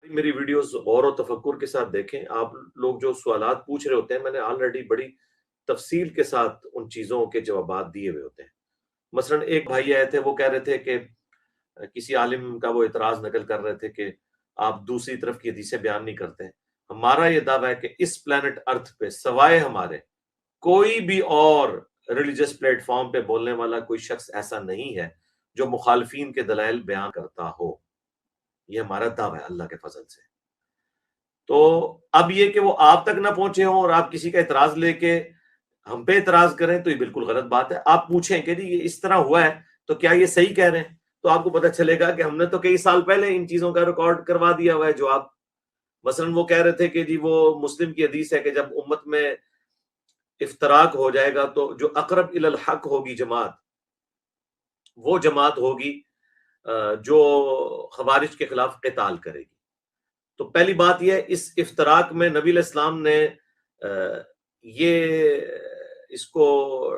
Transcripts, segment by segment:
میری ویڈیوز غور و تفکر کے ساتھ دیکھیں. آپ لوگ جو سوالات پوچھ رہے ہوتے ہیں میں نے آلریڈی بڑی تفصیل کے ساتھ ان چیزوں کے جوابات دیے ہوئے ہوتے ہیں. مثلا ایک بھائی آئے تھے، وہ کہہ رہے تھے کہ کسی عالم کا وہ اعتراض نقل کر رہے تھے کہ آپ دوسری طرف کی حدیثیں بیان نہیں کرتے. ہمارا یہ دعویٰ ہے کہ اس پلانٹ ارتھ پہ سوائے ہمارے کوئی بھی اور ریلیجس پلیٹ فارم پہ بولنے والا کوئی شخص ایسا نہیں ہے جو مخالفین کے دلائل بیان کرتا ہو. یہ ہمارا دعویٰ ہے اللہ کے فضل سے. تو اب یہ کہ وہ آپ تک نہ پہنچے ہوں اور آپ کسی کا اعتراض لے کے ہم پہ اعتراض کریں تو یہ بالکل غلط بات ہے. آپ پوچھیں کہ جی یہ اس طرح ہوا ہے تو کیا یہ صحیح کہہ رہے ہیں، تو آپ کو پتہ چلے گا کہ ہم نے تو کئی سال پہلے ان چیزوں کا ریکارڈ کروا دیا ہوا ہے. جو آپ مثلا وہ کہہ رہے تھے کہ جی وہ مسلم کی حدیث ہے کہ جب امت میں افتراق ہو جائے گا تو جو اقرب الی الحق ہوگی جماعت، وہ جماعت ہوگی جو خوارج کے خلاف قتال کرے گی. تو پہلی بات یہ ہے، اس افتراق میں نبی علیہ السلام نے یہ اس کو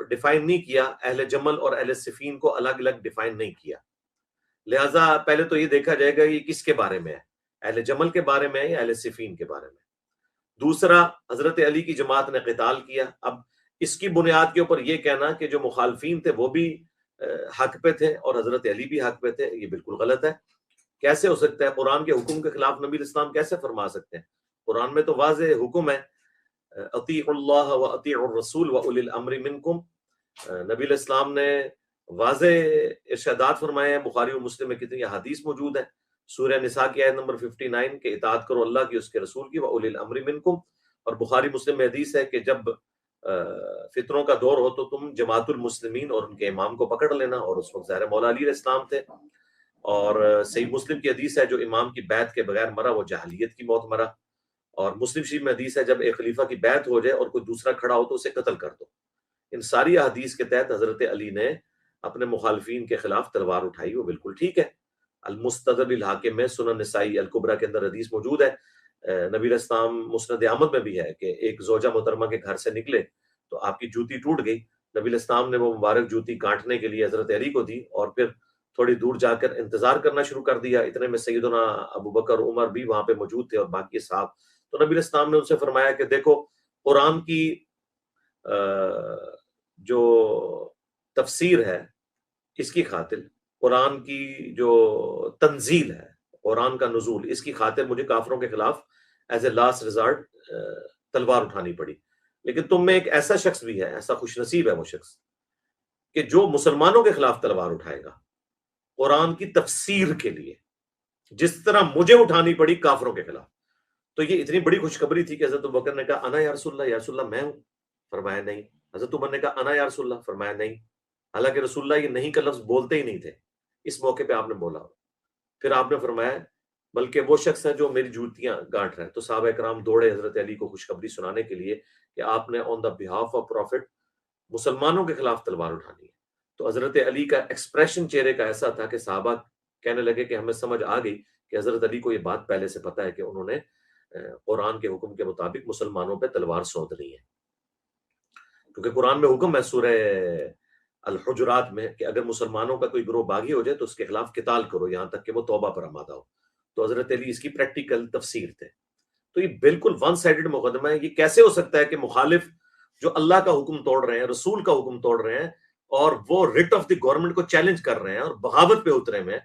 ڈیفائن نہیں کیا، اہل جمل اور اہل صفین کو الگ الگ ڈیفائن نہیں کیا. لہٰذا پہلے تو یہ دیکھا جائے گا یہ کس کے بارے میں ہے، اہل جمل کے بارے میں ہے یا اہل صفین کے بارے میں. دوسرا، حضرت علی کی جماعت نے قتال کیا. اب اس کی بنیاد کے اوپر یہ کہنا کہ جو مخالفین تھے وہ بھی حق پہ تھے اور حضرت علی بھی حق پہ تھے، یہ بالکل غلط ہے. کیسے ہو سکتا ہے؟ قرآن کے حکم کے خلاف نبی الاسلام کیسے فرما سکتے ہیں؟ قرآن میں تو واضح حکم ہے، اطیعوا اللہ و اطیعوا الرسول و اولی الامر منکم. نبی علیہ السلام نے واضح ارشادات فرمائے ہیں. بخاری و مسلم میں کتنی احادیث موجود ہیں. سورہ نساء کی آیت نمبر 59 کہ اطاعت کرو اللہ کی، اس کے رسول کی، و اولی الامر منکم. اور بخاری مسلم میں حدیث ہے کہ جب فتنوں کا دور ہو تو تم جماعت المسلمین اور ان کے امام کو پکڑ لینا. اور اس وقت ظاہر مولا علی علیہ السلام تھے. اور صحیح مسلم کی حدیث ہے جو امام کی بیعت کے بغیر مرا وہ جاہلیت کی موت مرا. اور مسلم شریف میں حدیث ہے جب ایک خلیفہ کی بیعت ہو جائے اور کوئی دوسرا کھڑا ہو تو اسے قتل کر دو. ان ساری احادیث کے تحت حضرت علی نے اپنے مخالفین کے خلاف تلوار اٹھائی، وہ بالکل ٹھیک ہے. المستدرک للحاکم میں، سنن نسائی الکبریٰ کے اندر حدیث موجود ہے. نبی علیہ السلام مسند احمد میں بھی ہے کہ ایک زوجہ محترمہ کے گھر سے نکلے تو آپ کی جوتی ٹوٹ گئی. نبی علیہ السلام نے وہ مبارک جوتی کاٹنے کے لیے حضرت علی کو دی اور پھر تھوڑی دور جا کر انتظار کرنا شروع کر دیا. اتنے میں سیدنا ابو بکر عمر بھی وہاں پہ موجود تھے اور باقی صحاب. تو نبی علیہ السلام نے ان سے فرمایا کہ دیکھو، قرآن کی جو تفسیر ہے اس کی خاطر، قرآن کی جو تنزیل ہے، قرآن کا نزول، اس کی خاطر مجھے کافروں کے خلاف ایز اے لاسٹ ریزارٹ تلوار اٹھانی پڑی. لیکن تم میں ایک ایسا شخص بھی ہے، ایسا خوش نصیب ہے وہ شخص کہ جو مسلمانوں کے خلاف تلوار اٹھائے گا قرآن کی تفسیر کے لیے، جس طرح مجھے اٹھانی پڑی کافروں کے خلاف. تو یہ اتنی بڑی خوشخبری تھی کہ حضرت ابوبکر نے کہا انا یا رسول اللہ، یا رسول اللہ میں ہوں. فرمایا نہیں. حضرت عمر نے کہا انا یا رسول اللہ، فرمایا نہیں. حالانکہ رسول اللہ یہ نہیں کا لفظ بولتے ہی نہیں تھے، اس موقع پہ آپ نے بولا. پھر آپ نے فرمایا بلکہ وہ شخص ہے جو میری جوتیاں گانٹ رہا ہے. تو صحابہ کرام دوڑے حضرت علی کو خوشخبری سنانے کے لیے کہ آپ نے آن دا بہاف آف پروفٹ مسلمانوں کے خلاف تلوار اٹھانی ہے. تو حضرت علی کا ایکسپریشن چہرے کا ایسا تھا کہ صحابہ کہنے لگے کہ ہمیں سمجھ آ گئی کہ حضرت علی کو یہ بات پہلے سے پتہ ہے کہ انہوں نے قرآن کے حکم کے مطابق مسلمانوں پہ تلوار سونتنی ہے. کیونکہ قرآن میں حکم ہے سورہ الحجرات میں کہ اگر مسلمانوں کا کوئی گروہ باغی ہو جائے تو اس کے خلاف قتال کرو یہاں تک کہ وہ توبہ پر آمادہ ہو. تو حضرت علی اس کی پریکٹیکل تفسیر تھے. تو یہ بالکل ون سائیڈڈ مقدمہ ہے. یہ کیسے ہو سکتا ہے کہ مخالف جو اللہ کا حکم توڑ رہے ہیں، رسول کا حکم توڑ رہے ہیں اور وہ ریٹ آف دی گورنمنٹ کو چیلنج کر رہے ہیں اور بغاوت پہ اترے میں،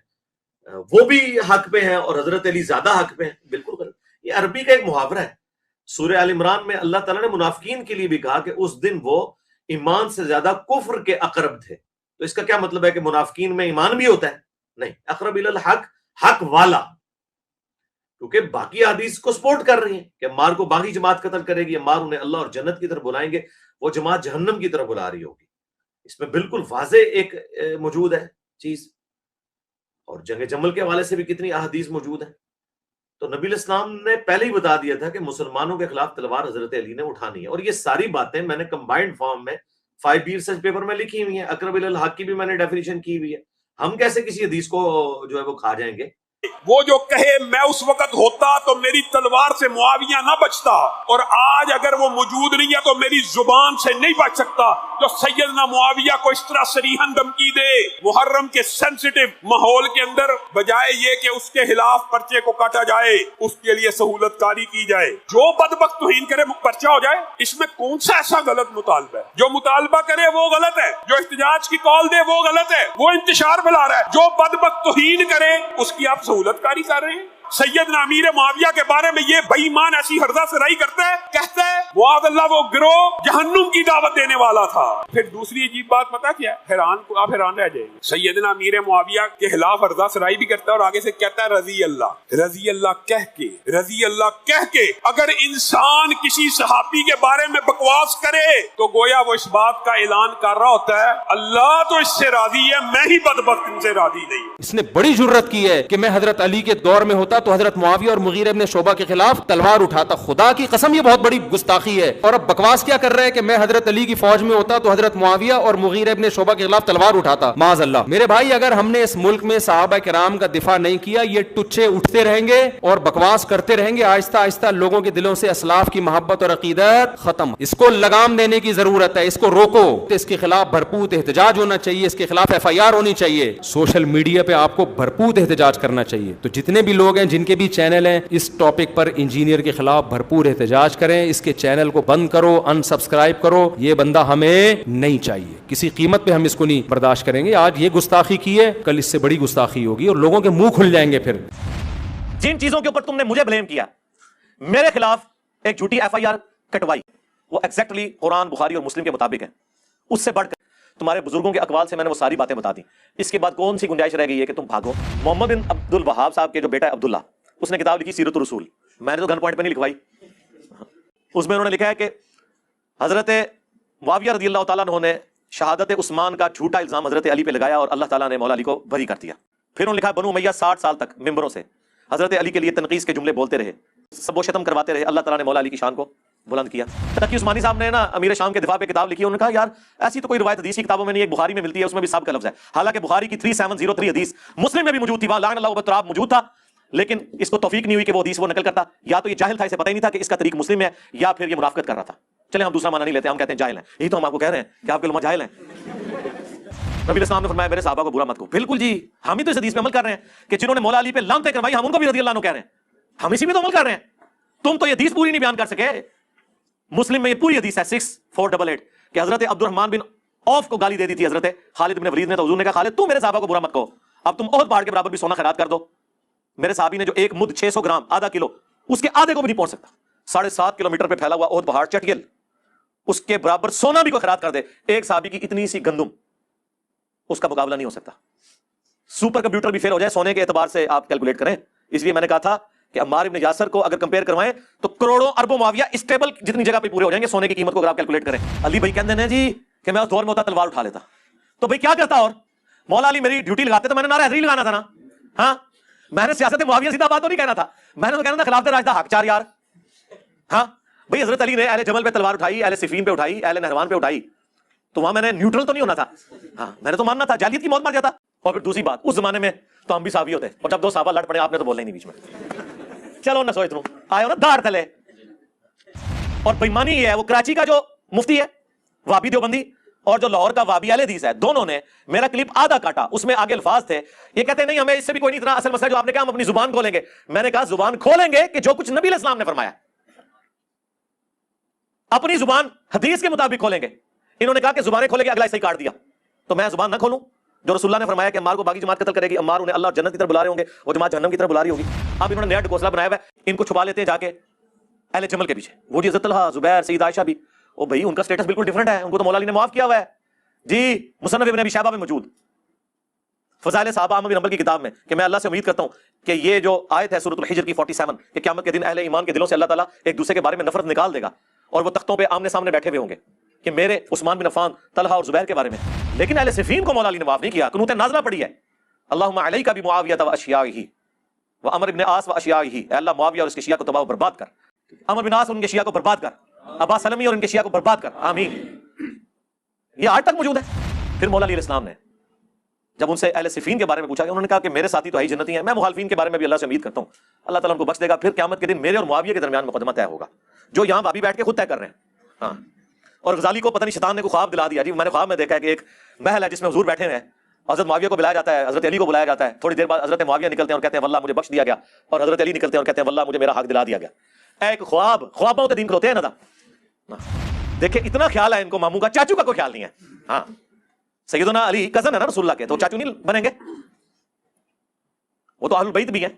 وہ بھی حق پہ ہیں اور حضرت علی زیادہ حق پہ ہیں؟ بالکل غلط. یہ عربی کا ایک محاورہ ہے. سورہ آل عمران میں اللہ تعالیٰ نے منافقین کے لیے بھی کہا کہ اس دن وہ ایمان سے زیادہ کفر کے اقرب تھے. تو اس کا کیا مطلب ہے کہ منافقین میں ایمان بھی ہوتا ہے؟ نہیں. اقرب الی الحق، حق والا، کیونکہ باقی حدیث کو سپورٹ کر رہی ہیں کہ مار کو باغی جماعت قتل کرے گی، مار انہیں اللہ اور جنت کی طرف بلائیں گے، وہ جماعت جہنم کی طرف بلا رہی ہوگی. اس میں بالکل واضح ایک موجود ہے چیز. اور جنگ جمل کے حوالے سے بھی کتنی احادیث موجود ہیں. تو نبی علیہ السلام نے پہلے ہی بتا دیا تھا کہ مسلمانوں کے خلاف تلوار حضرت علی نے اٹھانی ہے. اور یہ ساری باتیں میں نے کمبائنڈ فارم میں 5B ریسرچ پیپر میں لکھی ہوئی ہیں. اقرب الی الحق کی بھی میں نے ڈیفینیشن کی ہوئی ہے. ہم کیسے کسی حدیث کو جو ہے وہ کھا جائیں گے؟ وہ جو کہے میں اس وقت ہوتا تو میری تلوار سے معاویہ نہ بچتا، اور آج اگر وہ موجود نہیں ہے تو میری زبان سے نہیں بچ سکتا، جو سیدنا معاویہ کو اس طرح صریحاً دھمکی دے محرم کے سینسیٹیو ماحول کے اندر، بجائے یہ کہ اس کے خلاف پرچے کو کاٹا جائے اس کے لیے سہولت کاری کی جائے، جو بدبخت توہین کرے پرچہ ہو جائے، اس میں کون سا ایسا غلط مطالبہ ہے؟ جو مطالبہ کرے وہ غلط ہے، جو احتجاج کی کال دے وہ غلط ہے، وہ انتشار پھیلا رہا ہے، جو بدبخت توہین کرے اس کی آپ سہولت کاری کر رہے ہیں۔ سیدنا امیر معاویہ کے بارے میں یہ بے ایمان ایسی ہردہ سرائی کرتا ہے، کہتا ہے معاذ اللہ وہ گروہ جہنم کی دعوت دینے والا تھا۔ پھر دوسری عجیب بات پتہ کیا ہے؟ آپ حیران رہ جائیں گے، سیدنا امیر معاویہ کے خلاف ہردہ سرائی بھی کرتا ہے اور آگے سے کہتا ہے رضی اللہ کہہ کے اگر انسان کسی صحابی کے بارے میں بکواس کرے تو گویا وہ اس بات کا اعلان کر رہا ہوتا ہے اللہ تو اس سے راضی ہے، میں ہی بدبخت ان سے راضی نہیں۔ اس نے بڑی جرت کی ہے کہ میں حضرت علی کے دور میں ہوتا تو حضرت معاویہ اور مغیرہ ابن شعبہ کے خلاف تلوار اٹھاتا۔ خدا کی قسم یہ بہت بڑی گستاخی ہے، اور اب بکواس کیا کر رہا ہے کہ میں حضرت علی کی فوج میں ہوتا تو حضرت معاویہ اور مغیرہ ابن شعبہ کے خلاف تلوار اٹھاتا۔ معاذ اللہ۔ میرے بھائی اگر ہم نے اس ملک میں صحابہ کرام کا دفاع نہیں کیا، یہ ٹچے اٹھتے رہیں گے اور بکواس کرتے رہیں گے، آہستہ آہستہ لوگوں کے دلوں سے اسلاف کی محبت اور عقیدت ختم۔ اس کو لگام دینے کی ضرورت ہے، اس کو روکو، اس کے خلاف بھرپور احتجاج ہونا چاہیے، اس کے خلاف FIR ہونی چاہیے، سوشل میڈیا پہ آپ کو بھرپور احتجاج کرنا چاہیے۔ تو جتنے بھی لوگ ہیں جن کے بھی چینل ہیں، اس ٹاپک پر انجینئر کے خلاف بھرپور احتجاج کریں، اس کے چینل کو بند کرو، ان سبسکرائب کرو، یہ بندہ ہمیں نہیں چاہیے، کسی قیمت پہ ہم اس کو نہیں برداشت کریں گے۔ آج یہ گستاخی کی ہے، کل اس سے بڑی گستاخی ہوگی اور لوگوں کے منہ کھل جائیں گے۔ پھر جن چیزوں کے اوپر تم نے مجھے بلیم کیا، میرے خلاف ایک جھوٹی FIR کٹوائی، وہ ایگزیکٹلی قرآن بخاری اور مسلم کے مطابق ہے، اس سے بڑھ کر تمہارے بزرگوں کے اقوال سے میں نے وہ ساری باتیں بتا دی۔ اس کے بعد کون سی گنجائش رہ گئی ہے کہ تم بھاگو؟ محمد بن عبد الوہاب صاحب کے جو بیٹا ہے عبداللہ، اس نے کتاب لکھی سیرت الرسول، میں نے تو گن پوائنٹ پہ نہیں لکھوائی، اس میں انہوں نے لکھا ہے کہ حضرت معاویہ رضی اللہ تعالیٰ عنہ نے شہادت عثمان کا جھوٹا الزام حضرت علی پہ لگایا اور اللہ تعالیٰ نے مولا علی کو بری کر دیا۔ پھر انہوں نے لکھا بنو امیہ 60 سال تک ممبروں سے حضرت علی کے لیے تنقیص کے جملے بولتے رہے، سب و شتم کرواتے رہے، اللہ تعالیٰ نے مولا علی کی شان کو بلند کیا۔ تقی عثمانی صاحب نے نا امیر شام کے دفاع پہ کتاب لکھی، انہوں نے کہا یار ایسی تو کوئی روایت حدیث کی کتابوں میں نہیں، ایک بخاری میں ملتی ہے، اس میں بھی سب کا لفظ ہے، حالانکہ بخاری کی 3703 حدیث مسلم میں بھی موجود تھی، وہاں لعن اللہ وبتراب موجود تھا، لیکن اس کو توفیق نہیں ہوئی کہ وہ حدیث وہ نقل کرتا، یا تو یہ جاہل تھا، اسے پتہ ہی نہیں تھا کہ اس کا طریق مسلم ہے، یا پھر یہ منافقت کر رہا تھا۔ چلیں ہم دوسرا معنی نہیں لیتے، ہم کہتے ہیں جاہل ہیں، یہی تو ہم آپ کو کہہ رہے ہیں کہ آپ کے علماء جاہل ہیں۔ نبی اسلام نے فرمایا میرے صحابہ کو برا مت کو، بالکل جی، ہم ہی تو اس حدیث پہ عمل کر رہے ہیں کہ جنہوں نے مولا علی پہ لعنتیں کروائی ہم ان کو بھی رضی اللہ عنہ کہہ رہے ہیں، ہم اسی میں تو عمل کر رہے ہیں۔ تم تو یہ حدیث پوری نہیں بیان کر سکے، مسلم میں یہ پوری حدیث ہے 6488 کہ حضرت عبد الرحمن بن عوف کو گالی دے دی تھی حضرت خالد بن ولید نے، تو حضور نے کہا خالد تو میرے صحابہ کو برا مت کہو، اب تم احد پہاڑ کے برابر بھی سونا خیرات کر دو۔ میرے صحابی نے جو ایک مد 600 گرام آدھا کلو، اس کے آدھے کو بھی نہیں پہنچ سکتا، 7.5 کلومیٹر پہ پھیلا ہوا احد پہاڑ چٹیل، اس کے برابر سونا بھی کوئی خیرات کر دے، ایک صحابی کی اتنی سی گندم، اس کا مقابلہ نہیں ہو سکتا۔ سپر کمپیوٹر بھی فیل ہو جائے سونے کے اعتبار سے آپ کیلکولیٹ کریں، اس لیے میں نے کہا تھا کہ عمار بن یاسر کو اگر کمپیئر کروائیں تو کروڑوں اربوں معاویہ اسٹیبل جتنی جگہ پہ پورے ہو جائیں گے سونے کی قیمت کو اگر آپ کیلکولیٹ کریں۔ علی بھائی کہتے ہیں جی کہ میں اس دور میں ہوتا تلوار اٹھا لیتا، تو بھائی کیا کرتا؟ اور مولا علی میری ڈیوٹی لگاتے تو میں نے نعرہ حیدری لگانا تھا نا، ہاں میں نے سیاست معاویہ سیدھا بات تو نہیں کہنا تھا، میں نے تو کہنا تھا خلافت راشدہ حق چار یار۔ ہاں بھائی حضرت علی نے اہل جمل پہ تلوار اٹھائی، اہل صفین پہ اٹھائی، اہل نہروان پہ اٹھائی، تو وہاں میں نے نیوٹرل تو نہیں ہونا تھا، ہاں میں نے تو ماننا تھا جاہلیت کی موت مار جاتا۔ اور پھر دوسری بات، اس زمانے میں تو ہم بھی صحابی ہوتے، اور جب دو صحابہ لڑ پڑے آپ نے تو بولنا ہی نہیں بیچ میں، چلو نہ سوچ لوں آئے ہو نا دار تلے۔ اور بےمانی یہ ہے، وہ کراچی کا جو مفتی ہے وابی دیوبندی اور جو لاہور کا وابی اہل حدیث ہے، دونوں نے میرا کلپ آدھا کاٹا، اس میں آگے الفاظ تھے، یہ کہتے ہیں نہیں ہمیں اس سے بھی کوئی نہیں، اتنا اصل مسئلہ جو آپ نے کہا ہم اپنی زبان کھولیں گے، میں نے کہا زبان کھولیں گے کہ جو کچھ نبی علیہ السلام نے فرمایا اپنی زبان حدیث کے مطابق کھولیں گے۔ انہوں نے کہا کہ زبانیں کھولیں گے، اگلا ایسے ہی کاٹ دیا، تو میں زبان نہ کھولوں؟ جو رسول اللہ نے فرمایا کہ عمار کو باقی جماعت قتل کرے گی، عمار انہیں اللہ جنت کی طرف بلا رہے ہوں گے، وہ جماعت جہنم کی طرف بلا رہی ہوگی۔ اب انہوں نے نیا ڈکوسلا بنایا ہوا ہے، ان کو چھپا لیتے ہیں جا کے اہل جمل کے پیچھے، وہ جی حضرت طلحہ، زبیر، سید عائشہ بھی، او بھائی ان کا سٹیٹس بالکل ڈیفرنٹ ہے، ان کو تو مولا علی نے معاف کیا ہوا ہے جی۔ مصنف ابن ابی شیبہ میں موجود فضائل صحابہ احمد بن حنبل کی کتاب میں کہ میں اللہ سے امید کرتا ہوں کہ یہ جو آیت ہے سورۃ الحجر کی 47 کہ قیامت کے دن اہل ایمان کے دلوں سے اللہ تعالیٰ ایک دوسرے کے بارے میں نفرت نکال دے گا اور وہ تختوں پہ آمنے سامنے بیٹھے ہوئے ہوں گے کہ میرے عثمان بن عفان، طلحہ اور زبیر کے بارے میں، لیکن اہل صفین کو مولا علی نے معاف نہیں کیا، قنوت نازلہ پڑی ہے، اللہم علیک بمعاویہ واشیاءہ وعمر بن عاص واشیاءہ، اے اللہ معاویہ اور اس کے شیعہ کو تباہ و برباد کر، عمر بن عاص اور ان کے شیعہ کو برباد کر، ابا سلمی اور ان کے شیعہ کو برباد کر، آمین۔ یہ آج تک موجود ہے۔ پھر مولا علی علیہ السلام نے جب ان سے اہل صفین کے بارے میں پوچھا گیا، انہوں نے کہا کہ میرے ساتھی تو ہی جنتی ہیں، میں مخالفین کے بارے میں بھی اللہ سے امید کرتا ہوں اللہ تعالیٰ ان کو بخش دے گا، پھر قیامت کے دن میرے اور معاویہ کے درمیان مقدمہ طے ہوگا، جو یہاں بھابی بیٹھ کے خود طے کر رہے ہیں. ہاں. اور غزالی کو پتہ نہیں شیطان نے کوئی خواب دلا دیا، جی میں نے خواب میں دیکھا ہے کہ ایک محل ہے جس میں حضور بیٹھے ہوئے ہیں، حضرت معاویہ کو بلایا جاتا ہے، حضرت علی کو بلایا جاتا ہے، تھوڑی دیر بعد حضرت معاویہ نکلتے ہیں اور کہتے ہیں واللہ مجھے بخش دیا گیا، اور حضرت علی نکلتے ہیں اور کہتے ہیں واللہ مجھے میرا حق دلا دیا گیا. ایک خوابوں کے دن کھلوتے ہیں نا. دیکھیں اتنا خیال ہے ان کو ماموں کا، چاچو کا کوئی خیال نہیں ہے. ہاں سیدنا علی کزن ہے نا رسول اللہ کے، تو چاچو نہیں بنیں گے، وہ تو اہل البیت بھی ہیں.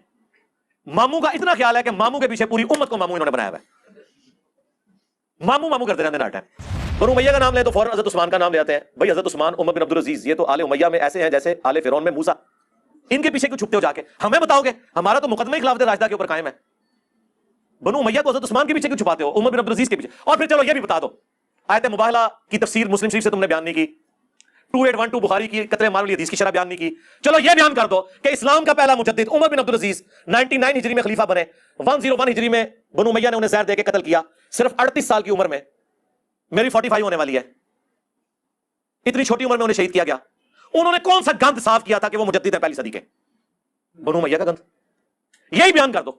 ماموں کا اتنا خیال ہے کہ ماموں کے پیچھے پوری امت کو ماموں انہوں نے بنایا ہوا ہے، ماموں کرتے رہتے ہیں ہر ٹائم. بنو امیہ کا نام لیں تو فوراً حضرت عثمان کا نام لے آتے ہیں. بھائی حضرت عثمان، عمر بن عبدالعزیز، یہ تو آل امیہ میں ایسے ہیں جیسے آل فرعون میں موسیٰ. ان کے پیچھے کیوں چھپتے ہو جا کے؟ ہمیں بتاؤ گے، ہمارا تو مقدمہ خلافت راشدہ کے اوپر قائم ہے. بنو امیہ کو حضرت عثمان کے پیچھے کیوں چھپاتے ہو، عمر بن عبدالعزیز کے پیچھے؟ اور پھر چلو یہ بھی بتا دو، آیت مباہلہ کی تفسیر مسلم شریف سے تم نے بیان نہیں کی، 2812 بخاری کی قتل مار والی حدیث کی شرح بیان نہیں کی. چلو یہ بیان کر دو کہ اسلام کا پہلا مجدد عمر بن عبدالعزیز 99 ہجری میں خلیفہ بنے، 101 ہجری میں بنو امیہ نے انہیں زہر دے کے قتل کیا، صرف 38 سال کی عمر میں. میری 45 ہونے والی ہے، اتنی چھوٹی عمر میں انہیں شہید کیا گیا. انہوں نے کون سا گند صاف کیا تھا کہ وہ مجدد ہیں پہلی صدی کے؟ بنو امیہ کا گند. یہی بیان کر دو.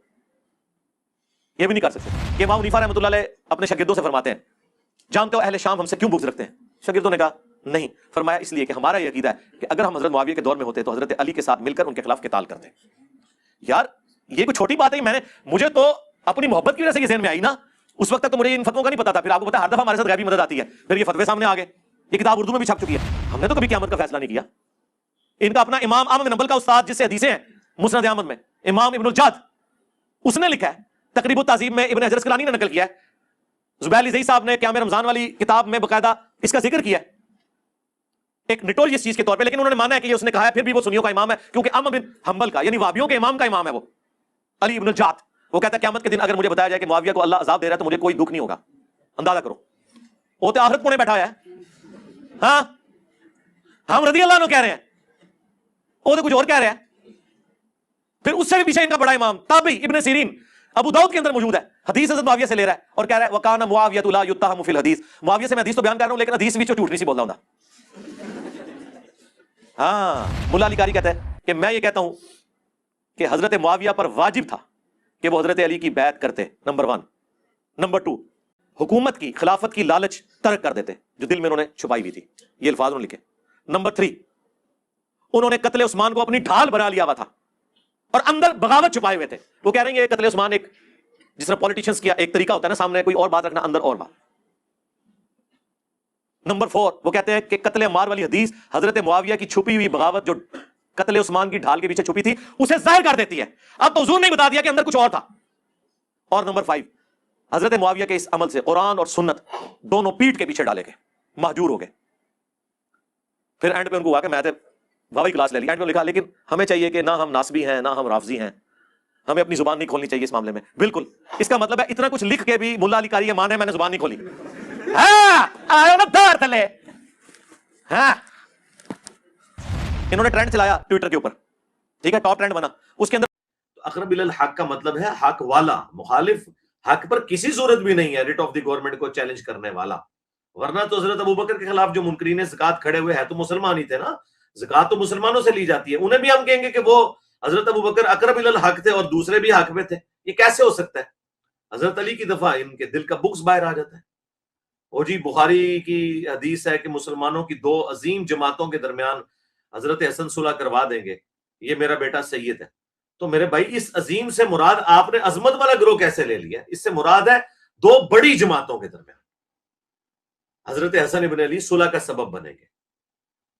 یہ بھی نہیں کر سکتے. کہ امام حنیفہ رحمۃ اللہ علیہ اپنے شاگردوں سے فرماتے ہیں جانتے ہو اہل شام ہم سے کیوں بغض رکھتے ہیں؟ شاگردوں نے کہا نہیں. فرمایا اس لیے کہ ہمارا یہ عقیدہ ہے کہ اگر ہم حضرت معاویہ کے دور میں ہوتے تو حضرت علی کے ساتھ مل کر ان کے خلاف قتال کرتے. یار یہ کوئی چھوٹی بات ہے، مجھے تو اپنی محبت کی وجہ سے یہ ذہن میں آئی نا. اس وقت تک تو مجھے ان فتووں کا نہیں پتا تھا. پھر آپ کو پتا ہر دفعہ ہمارے ساتھ غیبی مدد آتی ہے، پھر یہ فتوے سامنے آ گئے. یہ کتاب اردو میں بھی چھپ چکی ہے، ہم نے تو کبھی قیامت کا فیصلہ نہیں کیا. ان کا اپنا امام احمد بن حنبل کا استاد جس سے حدیثیں ہیں مسند احمد میں، امام ابن الجاد، اس نے لکھا ہے. تقریب التہذیب میں ابن حجر اسقلانی نے نقل کیا ہے. زبیر علی زئی صاحب نے قیام رمضان والی کتاب میں باقاعدہ اس کا ذکر کیا ہے ایک نٹوریس چیز کے طور پہ، لیکن انہوں نے مانا ہے کہ یہ اس نے کہا ہے، پھر بھی وہ سنیوں کا امام ہے کیونکہ احمد بن حنبل کا یعنی وہابیوں کے امام کا امام ہے وہ علی ابن الجاد. وہ کہتا ہے قیامت کے دن اگر مجھے بتایا جائے کہ معاویہ کو اللہ عذاب دے رہا ہے تو مجھے کوئی دکھ نہیں ہوگا. اندازہ کرو، وہ تو آخرت کونے بیٹھا ہے. ہاں ہم رضی اللہ عنہ کہہ رہے ہیں، وہ تو کچھ اور کہہ رہے ہیں. پھر اس سے بھی پیچھے ان کا بڑا امام تابعی ابن سیرین ابو داؤد کے اندر موجود ہے، حدیث حضرت معاویہ سے لے رہا ہے اور کہہ رہا ہے وکان معاویہ لا یتهم فی الحدیث. معاویہ سے میں حدیث تو بیان کر رہا ہوں لیکن حدیث بھی جھوٹ نہیں سی بول رہا ہوں. ہاں ملا علی قاری کہتا ہے کہ میں یہ کہتا ہوں کہ حضرت معاویہ پر واجب تھا کہ وہ حضرت علی کی بیعت کرتے، نمبر 1. نمبر 2، حکومت کی خلافت کی لالچ ترک کر دیتے جو دل میں انہوں نے چھپائی ہوئی تھی. یہ الفاظ انہوں نے لکھے. نمبر 3، انہوں نے قتل عثمان کو اپنی ڈھال بنا لیا ہوا تھا اور اندر بغاوت چھپائے ہوئے تھے. وہ کہہ رہے ہیں یہ قتل عثمان ایک جس طرح پولیٹیشنز کیا ایک طریقہ ہوتا ہے نا، سامنے کوئی اور بات رکھنا، اندر اور بات. نمبر 4، وہ کہتے ہیں کہ قتل عمار والی حدیث حضرت معاویہ کی چھپی ہوئی بغاوت جو قتل عثمان کی ڈھال کے پیچھے چھپی تھی اسے ظاہر کر دیتی ہے. اب تو حضور نے بتا دیا کہ اندر کچھ اور تھا. اور نمبر 5، حضرت معاویہ کے اس عمل سے قرآن اور سنت دونوں پیٹ کے پیچھے ڈالے گئے، مہجور ہو گئے. پھر اینڈ پہ ان کو ہوا کہ میں واوی کلاس لے لی. اینڈ پہ لکھا لیکن ہمیں چاہیے کہ نہ ہم ناسبی ہیں نہ ہم رافضی ہیں، ہمیں اپنی زبان نہیں کھولنی چاہیے اس معاملے میں. بالکل اس کا مطلب ہے اتنا کچھ لکھ کے بھی ملا علی قاری یہ مان ہے میں نے زبان نہیں کھولی. ہاں آئے نا دار تلے. ہاں انہوں نے ٹرینڈ چلایا ٹویٹر کے اوپر، ٹھیک ہے، ٹاپ ٹرینڈ بنا. اس کے اندر اقرب الی الحق کا مطلب ہے حق والا. مخالف حق پر کسی صورت بھی نہیں ہے ریٹ آف دی گورنمنٹ کو چیلنج کرنے والا. ورنہ تو حضرت ابوبکر کے خلاف جو منکرین زکات کھڑے ہوئے ہیں تو مسلمان ہی تھے نا. زکات تو مسلمانوں سے لی جاتی ہے، انہیں بھی ہم کہیں گے کہ وہ حضرت ابوبکر اقرب الی الحق تھے اور دوسرے بھی حق میں تھے. یہ کیسے ہو سکتا ہے؟ حضرت علی کی دفعہ ان کے دل کا بغض باہر آ جاتا ہے. اور جی بخاری کی حدیث ہے کہ مسلمانوں کی 2 عظیم جماعتوں کے درمیان حضرت حسن صلح کروا دیں گے، یہ میرا بیٹا سید ہے. تو میرے بھائی اس عظیم سے مراد آپ نے عظمت والا گروہ کیسے لے لیا؟ اس سے مراد ہے 2 بڑی جماعتوں کے درمیان حضرت حسن ابن علی صلح کا سبب بنیں گے.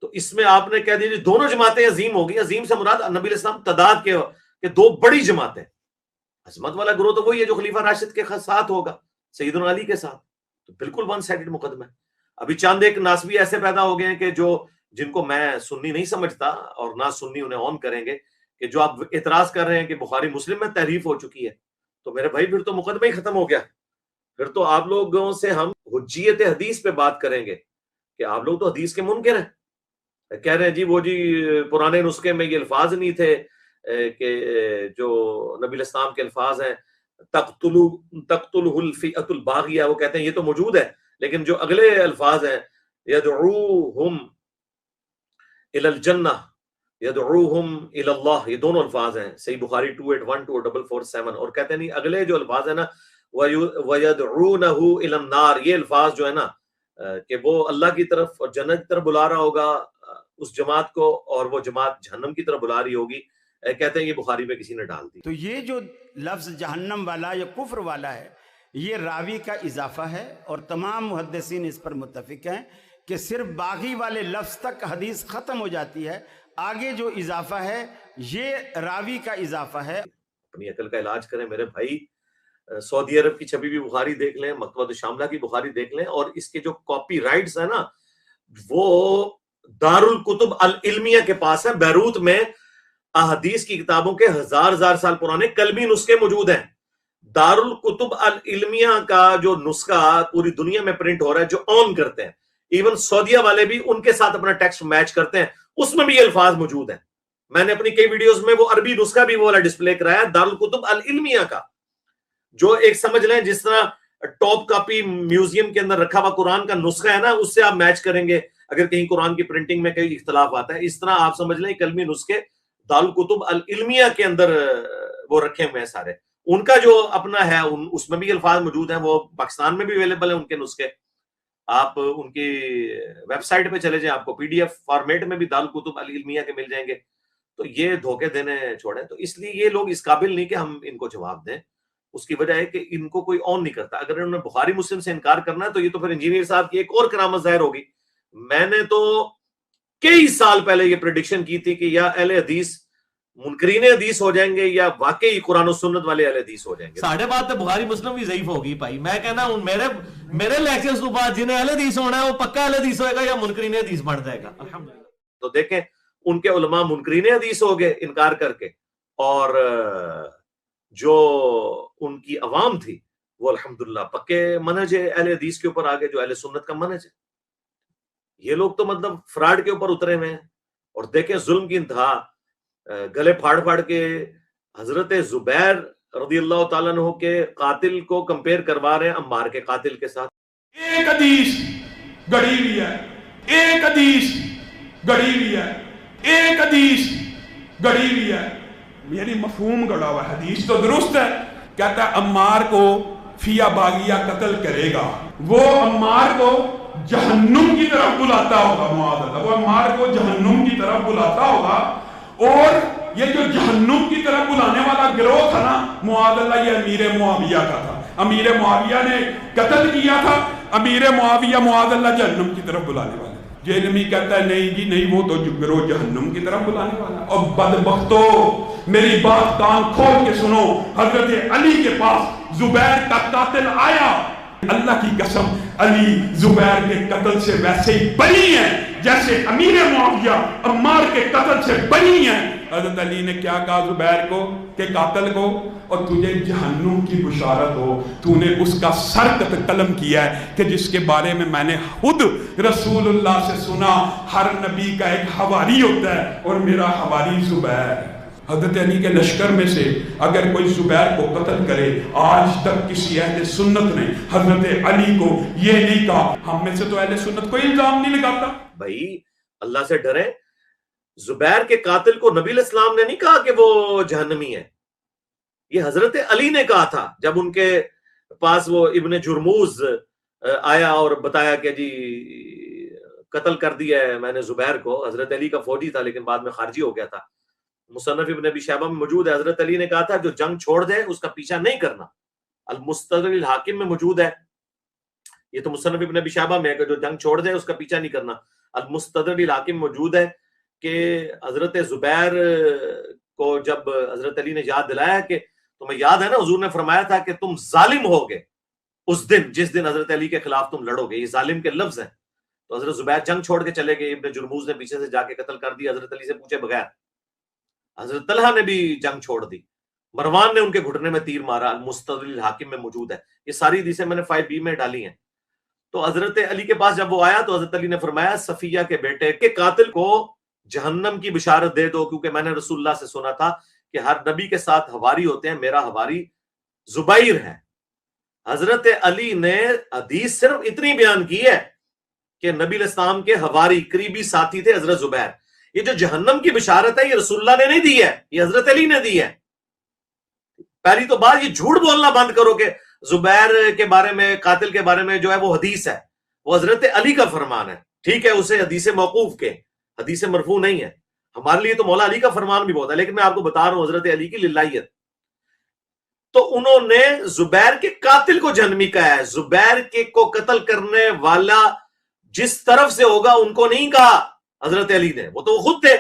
تو اس میں آپ نے کہہ دیا دونوں جماعتیں عظیم ہوگی. عظیم سے مراد نبی علیہ السلام تعداد کے 2 بڑی جماعتیں. عظمت والا گروہ تو وہی ہے جو خلیفہ راشد کے ساتھ ہوگا، سیدنا علی کے ساتھ. تو بالکل ون سائیڈڈ مقدمہ ہے. ابھی چند ایک ناسبی ایسے پیدا ہو گئے ہیں کہ جن کو میں سنی نہیں سمجھتا اور نہ سنی انہیں آن کریں گے کہ جو آپ اعتراض کر رہے ہیں کہ بخاری مسلم میں تحریف ہو چکی ہے. تو میرے بھائی پھر تو مقدمہ ہی ختم ہو گیا. پھر تو آپ لوگوں سے ہم حجیت حدیث پہ بات کریں گے کہ آپ لوگ تو حدیث کے منکر ہیں. کہہ رہے ہیں جی وہ جی پرانے نسخے میں یہ الفاظ نہیں تھے کہ جو نبی علیہ السلام کے الفاظ ہیں تقتلہ الفئۃ الباغیہ، وہ کہتے ہیں یہ تو موجود ہے، لیکن جو اگلے الفاظ ہیں یدعوہم الی الجنہ یدعوہم الی اللہ، یہ دونوں الفاظ ہیں، صحیح بخاری 281 اور 447. اور کہتے ہیں نہیں، اگلے جو الفاظ ہیں نا وَيَدْعُونَهُ إِلَى النَّارِ، یہ الفاظ جو ہے نا کہ وہ اللہ کی طرف اور جنت کی طرف بلا رہا ہوگا اس جماعت کو، اور وہ جماعت جہنم کی طرف بلا رہی ہوگی. کہتے ہیں یہ بخاری میں کسی نے ڈال دی. تو یہ جو لفظ جہنم والا یا کفر والا ہے، یہ راوی کا اضافہ ہے، اور تمام محدثین اس پر متفق ہیں کہ صرف باغی والے لفظ تک حدیث ختم ہو جاتی ہے، آگے جو اضافہ ہے یہ راوی کا اضافہ ہے. اپنی عقل کا علاج کریں میرے بھائی. سعودی عرب کی چھپی ہوئی بخاری دیکھ لیں، مکتبۃ الشاملہ کی بخاری دیکھ لیں، اور اس کے جو کاپی رائٹس ہیں نا وہ دارالکتب العلمیہ کے پاس ہے بیروت میں. احادیث کی کتابوں کے ہزار سال پرانے قلمی نسخے موجود ہیں. دارالکتب العلمیہ کا جو نسخہ پوری دنیا میں پرنٹ ہو رہا ہے، جو آن کرتے ہیں، ایون سعودیہ والے بھی ان کے ساتھ اپنا ٹیکسٹ میچ کرتے ہیں، اس میں بھی یہ الفاظ موجود ہیں. میں نے اپنی کئی ویڈیوز میں وہ عربی نسخہ بھی وہ والا ڈسپلے کرایا دارالکتب العلمیہ کا، جو ایک سمجھ لیں جس طرح ٹاپ کاپی میوزیم کے اندر رکھا ہوا قرآن کا نسخہ ہے نا، اس سے آپ میچ کریں گے اگر کہیں قرآن کی پرنٹنگ میں کئی اختلاف آتا ہے. اس طرح آپ سمجھ لیں قلمی نسخے دارالکتب العلمیہ کے اندر وہ رکھے ہوئے ہیں سارے. ان کا جو اپنا ہے اس میں بھی الفاظ موجود ہیں، وہ پاکستان میں بھی اویلیبل ہیں ان کے نسخے. آپ ان کی ویب سائٹ پہ چلے جائیں، آپ کو پی ڈی ایف فارمیٹ میں بھی دارالکتب العلمیہ کے مل جائیں گے. تو یہ دھوکے دینے چھوڑیں. تو اس لیے یہ لوگ اس قابل نہیں کہ ہم ان کو جواب دیں. اس کی وجہ ہے کہ ان کو کوئی آن نہیں کرتا. اگر انہوں نے بخاری مسلم سے انکار کرنا ہے تو یہ تو پھر انجینئر صاحب کی ایک اور کرامت ظاہر ہوگی. میں نے تو کئی سال پہلے یہ پریڈکشن کی تھی کہ یا اہل حدیث منکرین حدیث ہو جائیں گے یا واقعی قرآن و سنت والے اہل حدیث ہو جائیں گے. ساڑھے بات تو بخاری مسلم بھی ضعیف ہوگی بھائی. میں کہنا ہوں میرے لیکچرز تو بعد جنہیں اہل حدیث ہونا ہے وہ پکا اہل حدیث ہوئے گا یا منکرین حدیث بن جائے گا. الحمدللہ. تو دیکھیں ان کے علماء منکرین حدیث ہو گئے انکار کر کے، اور جو ان کی عوام تھی وہ الحمدللہ پکے منہج اہل حدیث کے اوپر آگے، جو اہل سنت کا منہج ہے. یہ لوگ تو مطلب فراڈ کے اوپر اترے ہوئے ہیں. اور دیکھیں ظلم کی انتہا، گلے پھاڑ کے حضرت زبیر رضی اللہ تعالیٰ عنہ کے قاتل کو کمپیئر کروا رہے ہیں عمار کے قاتل کے ساتھ. ایک حدیث گڑی ہوئی ہے، ایک حدیث گڑی ہوئی ہے، ایک حدیث گڑی ہوئی ہے، یعنی مفہوم گڑا ہوا. حدیث تو درست ہے، کہتا ہے عمار کو فیا باغیہ قتل کرے گا، وہ عمار کو جہنم کی طرف بلاتا ہوگا. معاذ اللہ، وہ عمار کو جہنم کی طرف بلاتا ہوگا. اور یہ جو جہنم کی طرف بلانے والا گروہ تھا نا، معاذ اللہ، یہ امیر معاویہ کا تھا. امیر معاویہ نے قتل کیا تھا. امیر معاویہ معاذ اللہ جہنم کی طرف بلانے والا. جہنمی کہتا ہے نہیں جی نہیں، وہ تو گروہ جہنم کی طرف بلانے والا. اور بدبختو، میری بات کان کھول کے سنو، حضرت علی کے پاس زبیر کا قاتل آیا. اللہ کی قسم علی زبیر کے قتل سے ویسے ہی بری ہیں جیسے امیر معاویہ عمار کے قتل سے بری ہیں. حضرت علی نے کیا کہا زبیر کو کہ قاتل کو، اور تجھے جہنم کی بشارت ہو، تو نے اس کا سر قلم کیا ہے کہ جس کے بارے میں نے خود رسول اللہ سے سنا، ہر نبی کا ایک حواری ہوتا ہے اور میرا حواری زبیر. حضرت علی کے لشکر میں سے اگر کوئی زبیر کو قتل کرے، آج تک کسی اہل سنت نے حضرت علی کو یہ نہیں کہا. ہم میں سے تو اہل سنت کوئی الزام نہیں لگاتا. بھائی اللہ سے ڈریں. زبیر کے قاتل کو نبی علیہ السلام نے نہیں کہا کہ وہ جہنمی ہے، یہ حضرت علی نے کہا تھا. جب ان کے پاس وہ ابن جرموز آیا اور بتایا کہ جی قتل کر دیا ہے میں نے زبیر کو. حضرت علی کا فوجی تھا لیکن بعد میں خارجی ہو گیا تھا. مصنف ابن ابی شیبہ میں موجود ہے. حضرت علی نے کہا تھا جو جنگ چھوڑ دے اس کا پیچھا نہیں کرنا. المستدرک الحاکم میں موجود ہے. یہ تو مصنف ابن ابی شیبہ میں ہے کہ جو جنگ چھوڑ دے اس کا پیچھا نہیں کرنا. المستدرک الحاکم موجود ہے کہ حضرت زبیر کو جب حضرت علی نے یاد دلایا کہ تمہیں یاد ہے نا حضور نے فرمایا تھا کہ تم ظالم ہوگے اس دن جس دن حضرت علی کے خلاف تم لڑو گے. یہ ظالم کے لفظ ہیں. تو حضرت زبیر جنگ چھوڑ کے چلے گئے. ابن جرموز نے پیچھے سے جا کے قتل کر دیا حضرت علی سے پوچھے بغیر. حضرت طلحہ نے بھی جنگ چھوڑ دی. مروان نے ان کے گھٹنے میں تیر مارا. المستدرک الحاکم میں موجود ہے. یہ ساری حدیثیں میں نے 5B میں ڈالی ہیں. تو حضرت علی کے پاس جب وہ آیا تو حضرت علی نے فرمایا صفیہ کے بیٹے کے قاتل کو جہنم کی بشارت دے دو، کیونکہ میں نے رسول اللہ سے سنا تھا کہ ہر نبی کے ساتھ حواری ہوتے ہیں، میرا حواری زبیر ہے. حضرت علی نے حدیث صرف اتنی بیان کی ہے کہ نبی علیہ السلام کے حواری قریبی ساتھی تھے حضرت زبیر. یہ جو جہنم کی بشارت ہے یہ رسول اللہ نے نہیں دی ہے، یہ حضرت علی نے دی ہے۔ پہلی تو بات یہ جھوٹ بولنا بند کرو کہ زبیر کے بارے میں، قاتل کے بارے میں جو ہے وہ حدیث ہے، وہ حضرت علی کا فرمان ہے، ٹھیک ہے اسے حدیث موقوف کے، حدیث مرفوع نہیں ہے، ہمارے لیے تو مولا علی کا فرمان بھی بہت ہے، لیکن میں آپ کو بتا رہا ہوں حضرت علی کی للہیت۔ تو انہوں نے زبیر کے قاتل کو جہنمی کہا ہے، زبیر کے کو قتل کرنے والا جس طرف سے ہوگا ان کو نہیں کہا حضرت علی نے، وہ تو وہ خود تھے،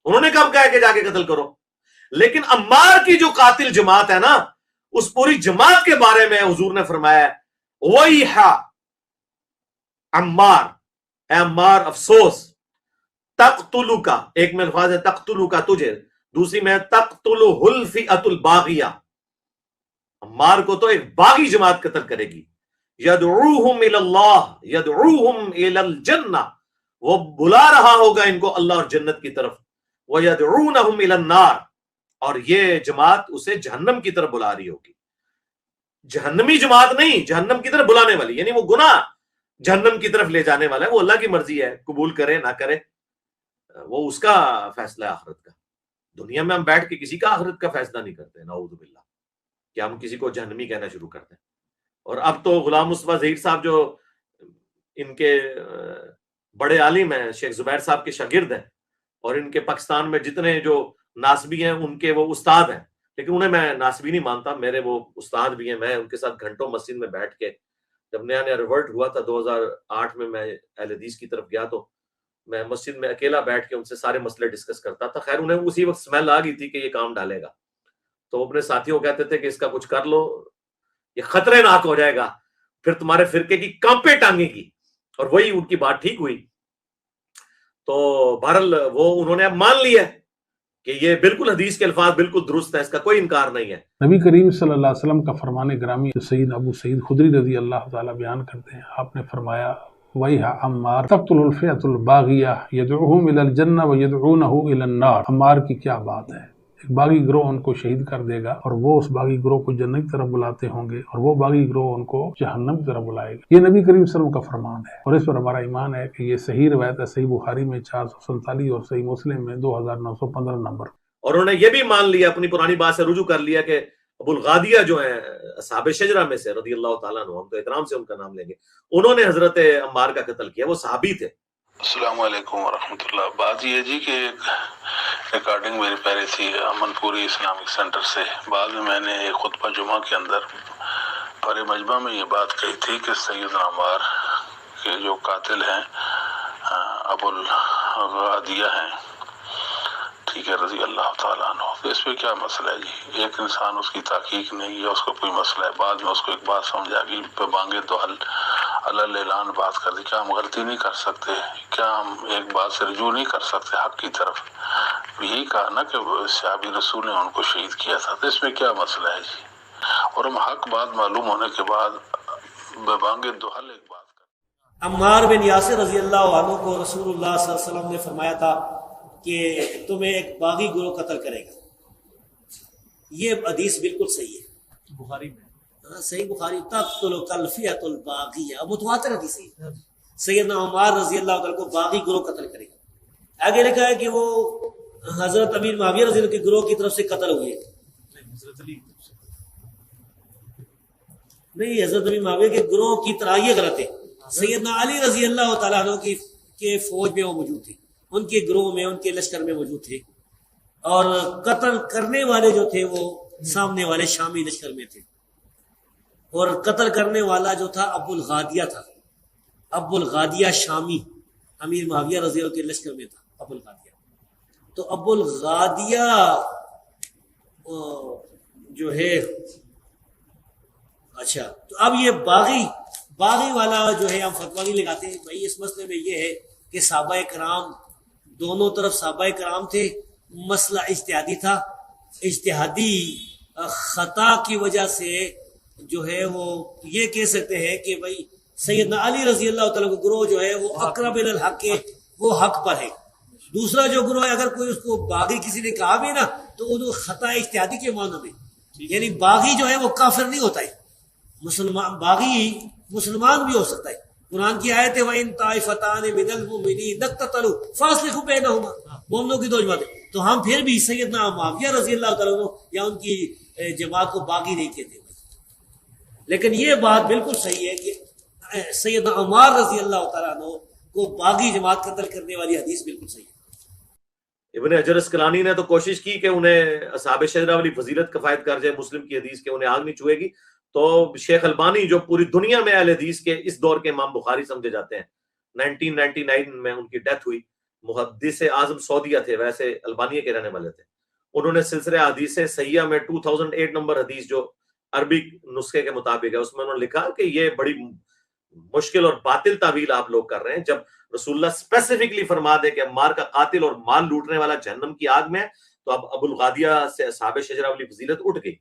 انہوں نے کب کہا کہ جا کے قتل کرو۔ لیکن عمار کی جو قاتل جماعت ہے نا، اس پوری جماعت کے بارے میں حضور نے فرمایا وَيْحَ عمار، اے عمار افسوس، تقتلک، ایک میں الفاظ ہے تقتلک تجھے، دوسری میں تقتلہ الفئۃ الباغیہ، عمار کو تو ایک باغی جماعت قتل کرے گی، یدعوہم الی اللہ یدعوہم الی الجنہ، وہ بلا رہا ہوگا ان کو اللہ اور جنت کی طرف، ویدعونہم الی النار، اور یہ جماعت اسے جہنم کی طرف بلا رہی ہوگی۔ جہنمی جماعت نہیں، جہنم کی طرف بلانے والی، یعنی وہ گناہ جہنم کی طرف لے جانے والا ہے، وہ اللہ کی مرضی ہے، قبول کرے نہ کرے وہ اس کا فیصلہ ہے آخرت کا۔ دنیا میں ہم بیٹھ کے کسی کا آخرت کا فیصلہ نہیں کرتے، نعوذ باللہ، کہ ہم کسی کو جہنمی کہنا شروع کرتے ہیں۔ اور اب تو غلام مصطفیٰ ظہیر صاحب جو ان کے بڑے عالم ہیں، شیخ زبیر صاحب کے شاگرد ہیں، اور ان کے پاکستان میں جتنے جو ناسبی ہیں ان کے وہ استاد ہیں، لیکن انہیں میں ناسبی نہیں مانتا، میرے وہ استاد بھی ہیں، میں ان کے ساتھ گھنٹوں مسجد میں بیٹھ کے، جب نیا نیا ریورٹ ہوا تھا 2008 میں اہل حدیث کی طرف گیا تو میں مسجد میں اکیلا بیٹھ کے ان سے سارے مسئلے ڈسکس کرتا تھا۔ خیر انہیں اسی وقت سمیل آ گئی تھی کہ یہ کام ڈالے گا، تو وہ اپنے ساتھیوں کو کہتے تھے کہ اس کا کچھ کر لو، یہ خطرے ناک ہو جائے گا، پھر تمہارے فرقے کی کانپیں ٹانگے گی، اور وہی ان کی بات ٹھیک ہوئی۔ تو بہرحال وہ انہوں نے اب مان لیا کہ یہ بالکل حدیث کے الفاظ بالکل درست ہے، اس کا کوئی انکار نہیں ہے۔ نبی کریم صلی اللہ علیہ وسلم کا فرمان گرامی سید ابو سعید خدری رضی اللہ تعالی بیان کرتے ہیں، آپ نے فرمایا وَيْحَ عمار تقتل الفئۃ الباغیہ یدعوہم الی الجنہ ویدعونہ الی النار۔ عمار کی کیا بات ہے، ایک باغی گروہ ان کو شہید کر دے گا اور وہ اس باغی گروہ کو جنت کی طرف بلاتے ہوں گے، اور وہ باغی گروہ ان کو جہنم کی طرف بلائے گا۔ یہ نبی کریم صلی اللہ علیہ وسلم کا فرمان ہے، اور اس پر ہمارا ایمان ہے کہ یہ صحیح روایت ہے، صحیح بخاری میں 447 اور صحیح مسلم میں 2915 نمبر۔ اور انہوں نے یہ بھی مان لیا، اپنی پرانی بات سے رجوع کر لیا کہ ابو الغادیہ جو ہیں اصحاب شجرہ میں سے رضی اللہ تعالیٰ عنہ، ہم تو احترام سے ان کا نام لیں گے، انہوں نے حضرت عمار کا قتل کیا، وہ صحابی تھے۔ السلام علیکم ورحمۃ اللہ۔ بات یہ جی کہ ایک ریکارڈنگ میری پہلے تھی امن پوری اسلامک سینٹر سے، بعد میں نے ایک خطبہ جمعہ کے اندر پر مجمع میں یہ بات کہی تھی کہ سیدنا عمار کے جو قاتل ہیں ابو الغادیہ ہیں، ٹھیک ہے، رضی اللہ تعالیٰ عنہ، تو اس پہ کیا مسئلہ ہے جی؟ ایک انسان اس کی تحقیق نہیں ہے، اس کو کوئی مسئلہ ہے، بعد میں اس کو ایک بات سمجھ آ گئی، پہ بانگے تو اللہ اعلان بات کر دی، کیا ہم غلطی نہیں کر سکتے؟ کیا ہم ایک بات سے رجوع نہیں کر سکتے حق کی طرف؟ یہی کہا نا کہ صحابی رسول نے ان کو شہید کیا تھا، تو اس میں کیا مسئلہ ہے جی؟ اور ہم حق بات معلوم ہونے کے بعد بے بانگے دہل ایک بات کر۔ عمار بن یاسر رضی اللہ عنہ کو رسول اللہ صلی اللہ علیہ وسلم نے فرمایا تھا کہ تمہیں ایک باغی گروہ قتل کرے گا۔ یہ حدیث بالکل صحیح ہے، بخاری میں، صحیح بخاری، تقتل الفئۃ الباغیہ، متواتر حدیث ہے۔ سیدنا عمار رضی اللہ عنہ کو باغی گروہ قتل کرے گا۔ آگے لکھا ہے کہ وہ حضرت امیر معاویہ رضی اللہ کے گروہ کی طرف سے قتل ہوئے، نہیں، حضرت امیر معاویہ کے گروہ کی طرح، یہ غلط ہے۔ سیدنا علی رضی اللہ تعالیٰ عنہ کی فوج میں وہ موجود تھے، ان کے گروہ میں، ان کے لشکر میں موجود تھے، اور قتل کرنے والے جو تھے وہ سامنے والے شامی لشکر میں تھے، اور قتل کرنے والا جو تھا ابو الغادیہ تھا، ابو الغادیہ شامی، امیر معاویہ رضی اللہ کے لشکر میں تھا ابو الغادیہ۔ تو ابو الغادیہ جو ہے، اچھا، تو اب یہ باغی والا جو ہے ہم فتویٰ نہیں لگاتے ہیں بھائی، اس مسئلے میں یہ ہے کہ صحابہ کرام دونوں طرف صحابہ کرام تھے، مسئلہ اجتہادی تھا، اجتہادی خطا کی وجہ سے جو ہے وہ یہ کہہ سکتے ہیں کہ بھائی سیدنا علی رضی اللہ تعالیٰ کا گروہ جو ہے وہ اقرب الی الحق ہے، وہ حق پر ہے۔ دوسرا جو گروہ ہے، اگر کوئی اس کو باغی کسی نے کہا بھی نا تو وہ خطا اجتہادی کے معنی میں، یعنی باغی جو ہے وہ کافر نہیں ہوتا ہے، باغی مسلمان بھی ہو سکتا ہے، قرآن کی آیت ہے وَإِن طَائِفَتَانِ مِنَ الْمُؤْمِنِينَ اقْتَتَلُوا فَأَصْلِحُوا بَيْنَهُمَا، مومنوں کی دو جماعتیں، تو ہم پھر بھی سیدنا معاویہ رضی اللہ تعالیٰ عنہ یا ان کی جماعت کو باغی نہیں کہتے. لیکن یہ بات بالکل صحیح ہے کہ سیدنا عمار رضی اللہ تعالیٰ عنہ کو باغی جماعت قتل کرنے والی حدیث بالکل صحیح ہے. ابن حجر اسقلانی نے تو کوشش کی کہ انہیں اصحاب شجرہ والی فضیلت کفایت کر جائے مسلم کی حدیث کے انہیں آگ نہیں چھوئے گی. تو شیخ البانی جو پوری دنیا میں اہل حدیث کے اس دور کے امام بخاری سمجھے جاتے ہیں، 1999 میں ان کی ڈیتھ ہوئی، محدث اعظم سعودیہ تھے، ویسے البانیہ کے رہنے والے تھے. انہوں نے سلسلہ حدیث صحیحہ میں 2008 نمبر حدیث جو عربی نسخے کے مطابق ہے اس میں انہوں نے لکھا کہ یہ بڑی مشکل اور باطل تعویل آپ لوگ کر رہے ہیں. جب رسول اللہ اسپیسیفکلی فرما دے کہ عمار کا قاتل اور مال لوٹنے والا جہنم کی آگ میں ہے، تو اب ابو الغادیہ سے اصحاب شجرہ والی فضیلت اٹھ گئی.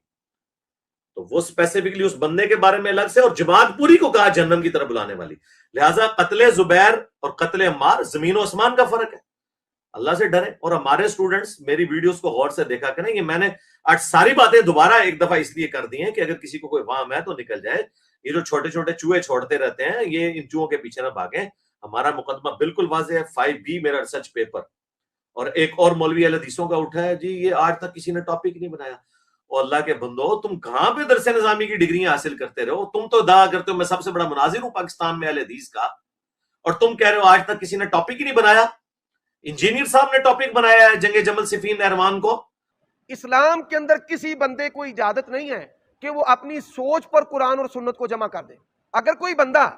تو وہ اسپیسیفکلی اس بندے کے بارے میں الگ سے، اور جماعت پوری کو کہا جہنم کی طرف بلانے والی. لہٰذا قتل زبیر اور قتل عمار زمین و آسمان کا فرق ہے. اللہ سے ڈریں. اور ہمارے اسٹوڈنٹس میری ویڈیوز کو غور سے دیکھا کریں. یہ میں نے آج ساری باتیں دوبارہ ایک دفعہ اس لیے کر دی ہیں کہ اگر کسی کو کوئی وہم ہے تو نکل جائے. یہ جو چھوٹے چھوٹے چوہے چھوڑتے رہتے ہیں یہ ان چوہوں کے پیچھے نہ بھاگیں. ہمارا مقدمہ بالکل واضح ہے، 5B میرا ریسرچ پیپر. اور ایک اور مولوی اہل حدیثوں کا اٹھا ہے جی یہ آج تک کسی نے ٹاپک نہیں بنایا. اور اللہ کے بندو تم کہاں پہ درس نظامی کی ڈگریاں حاصل کرتے رہو؟ تم تو دعا کرتے ہو میں سب سے بڑا مناظر ہوں پاکستان میں اہل حدیث کا، اور تم کہہ رہے ہو آج تک کسی نے ٹاپک ہی نہیں بنایا. انجینئر صاحب نے ٹاپک بنایا ہے جنگ جمل صفین نہروان کو. اسلام کے اندر کسی بندے کو اجازت نہیں ہے کہ وہ اپنی سوچ پر قرآن اور سنت کو جمع کر دے. اگر کوئی بندہ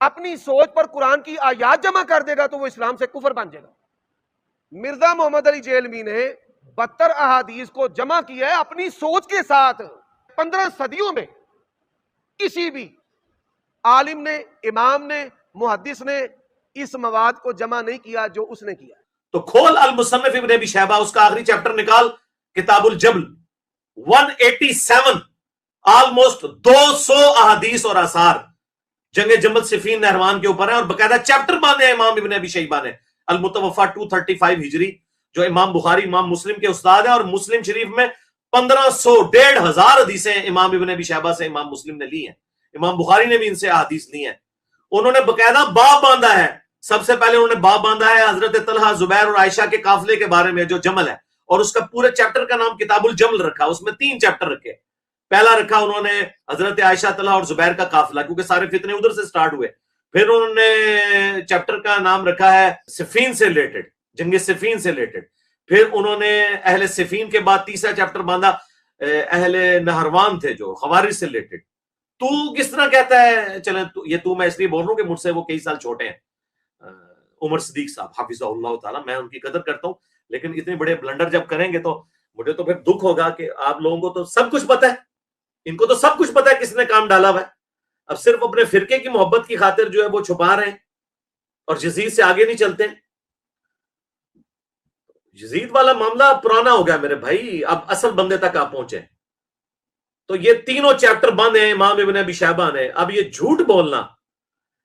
اپنی سوچ پر قرآن کی آیات جمع کر دے گا تو وہ اسلام سے کفر بن جائے گا. مرزا محمد علی جیلمی نے 72 احادیث کو جمع کیا ہے اپنی سوچ کے ساتھ. 15 صدیوں میں کسی بھی عالم نے، امام نے، محدث نے اس مواد کو جمع نہیں کیا جو اس نے کیا. تو کھول المصنف ابن ابی شیبہ، اس کا آخری چیپٹر نکال، کتاب الجبل، 187 آلموسٹ 200 احادیث اور آثار جنگ جمل صفین نہروان کے اوپر ہیں، اور باقاعدہ چیپٹر باندھے ہیں امام ابن ابی شیبہ نے. المتوفا 235 ہجری جو امام بخاری امام مسلم کے استاد ہیں، اور مسلم شریف میں 1500 1500 حدیثیں امام ابن ابی شیبہ سے امام مسلم نے لی ہیں. امام بخاری نے بھی ان سے احادیث لی ہیں. انہوں نے باقاعدہ باب باندھا ہے. سب سے پہلے انہوں نے باب باندھا ہے حضرت طلحہ، زبیر اور عائشہ کے قافلے کے بارے میں جو جمل ہے، اور اس کا پورے چیپٹر کا نام کتاب الجمل رکھا. اس میں 3 چیپٹر رکھے. پہلا رکھا انہوں نے حضرت عائشہ، طلحہ اور زبیر کا قافلہ، کیونکہ سارے فتنے ادھر سے سٹارٹ ہوئے. پھر انہوں نے چیپٹر کا نام رکھا ہے صفین سے ریلیٹڈ، جنگ صفین سے ریلیٹڈ. پھر انہوں نے اہل صفین کے بعد تیسرا چیپٹر باندھا اہل نہروان تھے جو خوارج سے ریلیٹڈ. تو کس طرح کہتا ہے، چلیں یہ تو میں اس لیے بول رہا ہوں کہ مجھ سے وہ کئی سال چھوٹے ہیں، عمر صدیق صاحب حفظہ اللہ تعالیٰ، میں ان کی قدر کرتا ہوں، لیکن اتنے بڑے بلنڈر جب کریں گے تو مجھے تو پھر دکھ ہوگا کہ آپ لوگوں کو تو سب کچھ پتا ہے، ان کو تو سب کچھ پتا ہے کس نے کام ڈالا ہوا ہے. اب صرف اپنے فرقے کی محبت کی خاطر جو ہے وہ چھپا رہے ہیں اور یزید سے آگے نہیں چلتے. یزید والا معاملہ پرانا ہو گیا میرے بھائی، اب اصل بندے تک آپ پہنچے. تو یہ تینوں چیپٹر بند ہیں امام ابن ابی شیبہ نے. اب یہ جھوٹ بولنا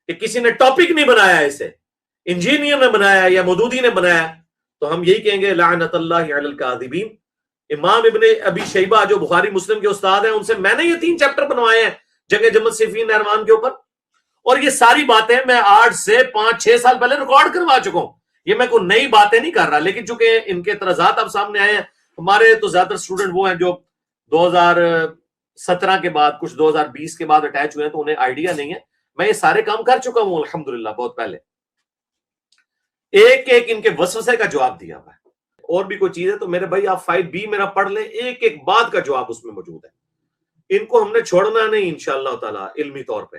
کہ کسی نے ٹاپک نہیں بنایا، اسے انجینئر نے بنایا یا مودودی نے بنایا، تو ہم یہی کہیں گے لعنت اللہ علی الکاذبین. امام ابن ابی شیبہ جو بخاری مسلم کے استاد ہیں، ان سے میں نے یہ 3 چیپٹر بنوائے ہیں جنگ جمل صفین نہروان کے اوپر. اور یہ ساری باتیں میں 8 سے 5-6 سال پہلے ریکارڈ کروا چکا ہوں. یہ میں کوئی نئی باتیں نہیں کر رہا، لیکن چونکہ ان کے اعتراضات اب سامنے آئے ہیں. ہمارے تو زیادہ تر اسٹوڈنٹ وہ ہیں جو 2017 کے بعد، کچھ 2020 کے بعد اٹیچ ہوئے ہیں، تو انہیں آئیڈیا نہیں ہے. میں یہ سارے کام کر چکا ہوں الحمدللہ بہت پہلے. ایک ایک ان کے وسوسے کا جواب دیا ہوا ہے. اور بھی کوئی چیز ہے تو میرے بھائی آپ 5B میرا پڑھ لیں، ایک ایک بات کا جواب اس میں موجود ہے. ان کو ہم نے چھوڑنا نہیں انشاءاللہ تعالی علمی طور پہ.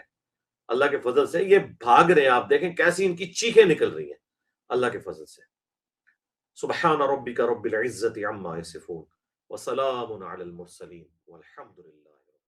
اللہ کے فضل سے یہ بھاگ رہے ہیں، آپ دیکھیں کیسی ان کی چیخیں نکل رہی ہیں اللہ کے فضل سے. سبحان ربک رب العزت عما یصفون وسلام علی المرسلین والحمد للہ.